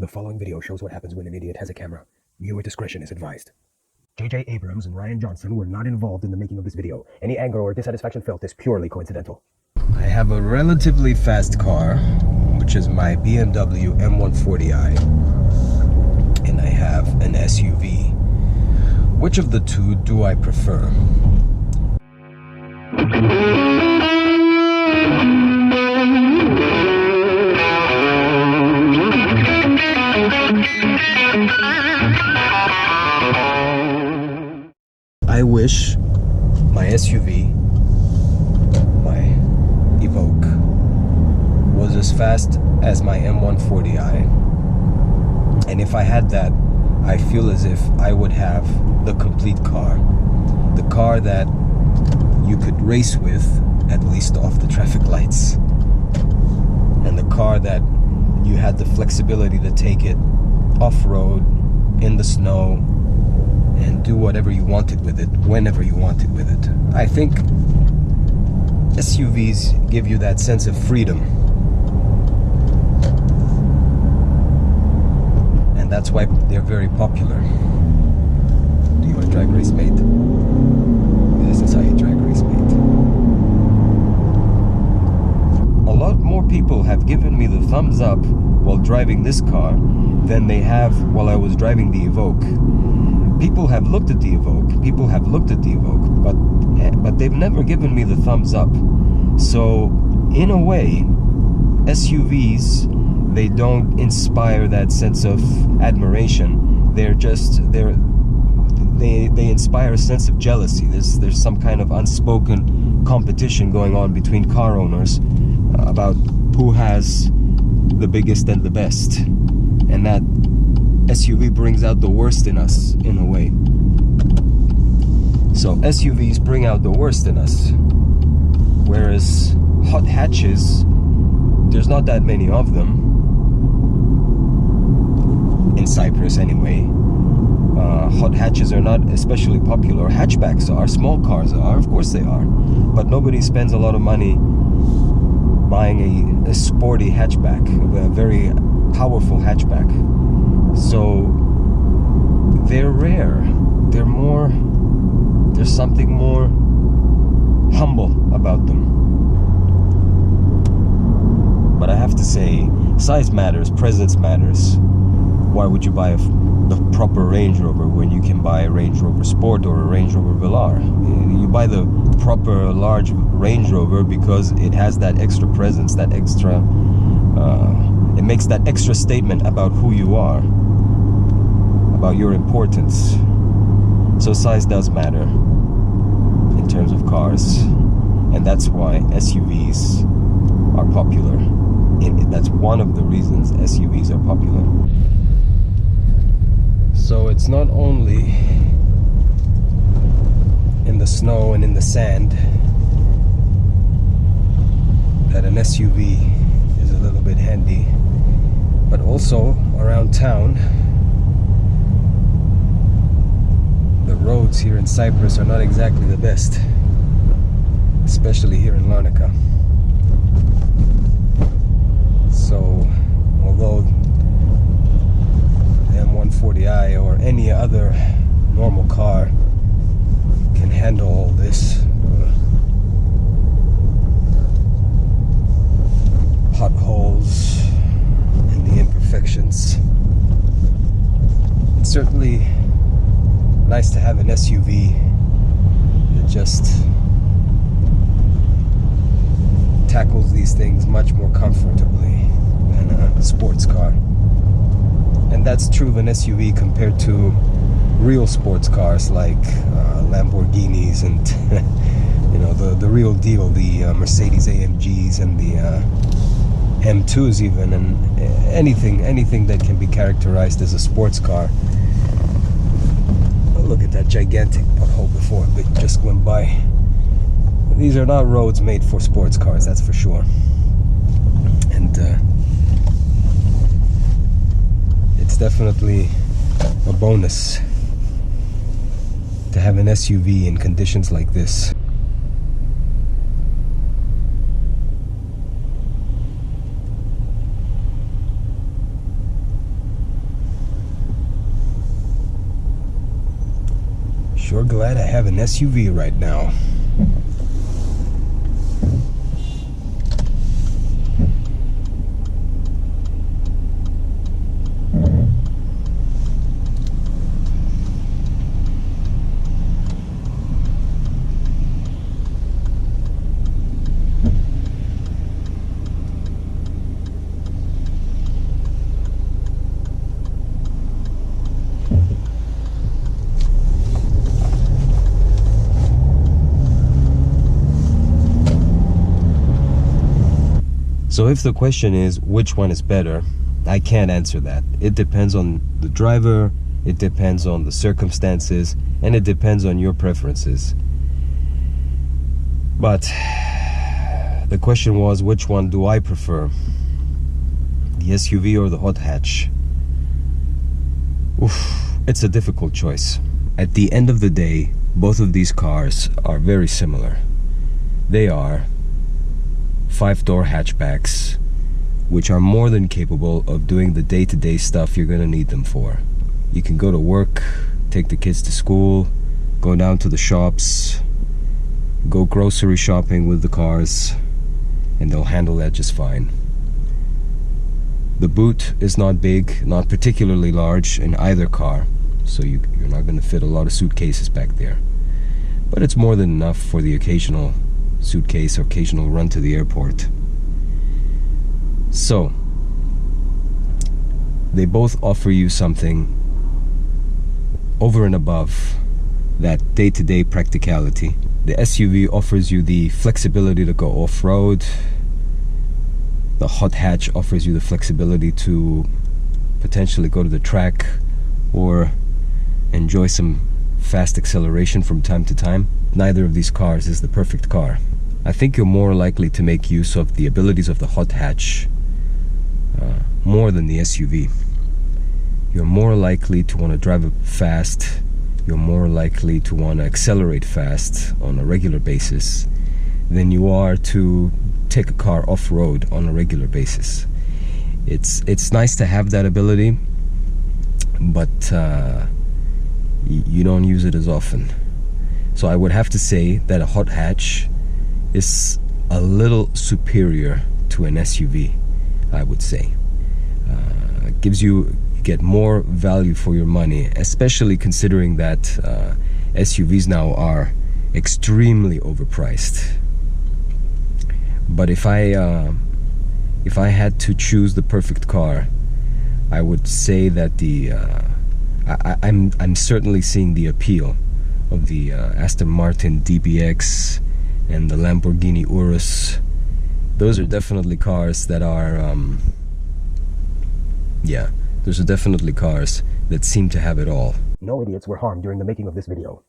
The following video shows what happens when an idiot has a camera. Viewer discretion is advised. J.J. Abrams and Ryan Johnson were not involved in the making of this video. Any anger or dissatisfaction felt is purely coincidental. I have a relatively fast car, which is my BMW M140i, and I have an SUV. Which of the two do I prefer? I wish my SUV, my Evoque, was as fast as my M140i. And if I had that, I feel as if I would have the complete car. The car that you could race with, at least off the traffic lights. And the car that you had the flexibility to take it off-road, in the snow, and do whatever you wanted with it, whenever you wanted with it. I think SUVs give you that sense of freedom. And that's why they're very popular. Do you want to drag race, mate? This is how you drag race, mate. A lot more people have given me the thumbs up while driving this car than they have while I was driving the Evoque. People have looked at the Evoque, but they've never given me the thumbs up. So, in a way, SUVs, they don't inspire that sense of admiration. They inspire a sense of jealousy. There's some kind of unspoken competition going on between car owners about who has the biggest and the best. And that SUV brings out the worst in us, in a way. So SUVs bring out the worst in us. Whereas hot hatches, there's not that many of them. In Cyprus, anyway. Hot hatches are not especially popular. Hatchbacks are, small cars are, of course they are. But nobody spends a lot of money buying a sporty hatchback, a very powerful hatchback. So they're rare. There's something more humble about them. But I have to say, size matters, presence matters. Why would you buy the proper Range Rover when you can buy a Range Rover Sport or a Range Rover Velar? You buy the proper large Range Rover because it has that extra presence, that extra it makes that extra statement about who you are, about your importance. So size does matter in terms of cars, and that's why SUVs are popular. That's one of the reasons SUVs are popular. So it's not only in the snow and in the sand that an SUV is a little bit handy, but also around town. The roads here in Cyprus are not exactly the best, especially here in Larnaca. So, although the M140i or any other normal car can handle all this, potholes and the imperfections, it's certainly nice to have an SUV that just tackles these things much more comfortably than a sports car. And that's true of an SUV compared to real sports cars like Lamborghinis and the real deal, the Mercedes AMGs and the M2s even, and anything that can be characterized as a sports car. Look at that gigantic pothole before it just went by. These are not roads made for sports cars, that's for sure. And it's definitely a bonus to have an SUV in conditions like this. sure glad I have an SUV right now. So if the question is which one is better, I can't answer that. It depends on the driver, it depends on the circumstances, and it depends on your preferences. But the question was, which one do I prefer? The SUV or the hot hatch? Oof, it's a difficult choice. At the end of the day, both of these cars are very similar. They are 5-door hatchbacks, which are more than capable of doing the day-to-day stuff you're gonna need them for. You can go to work, take the kids to school, go down to the shops, go grocery shopping with the cars, and they'll handle that just fine. The boot is not big, not particularly large in either car, so you're not gonna fit a lot of suitcases back there. But it's more than enough for the occasional suitcase or occasional run to the airport. So they both offer you something over and above that day-to-day practicality. The SUV offers you the flexibility to go off-road. The hot hatch offers you the flexibility to potentially go to the track or enjoy some fast acceleration from time to time. Neither of these cars is the perfect car. I think you're more likely to make use of the abilities of the hot hatch more than the SUV. You're more likely to want to drive fast. You're more likely to want to accelerate fast on a regular basis than you are to take a car off-road on a regular basis. It's nice to have that ability, but you don't use it as often. So I would have to say that a hot hatch is a little superior to an SUV, I would say. You get more value for your money, especially considering that SUVs now are extremely overpriced. But if I had to choose the perfect car, I would say that I'm certainly seeing the appeal of the Aston Martin DBX and the Lamborghini Urus. Those are definitely cars that are those are definitely cars that seem to have it all. No idiots were harmed during the making of this video.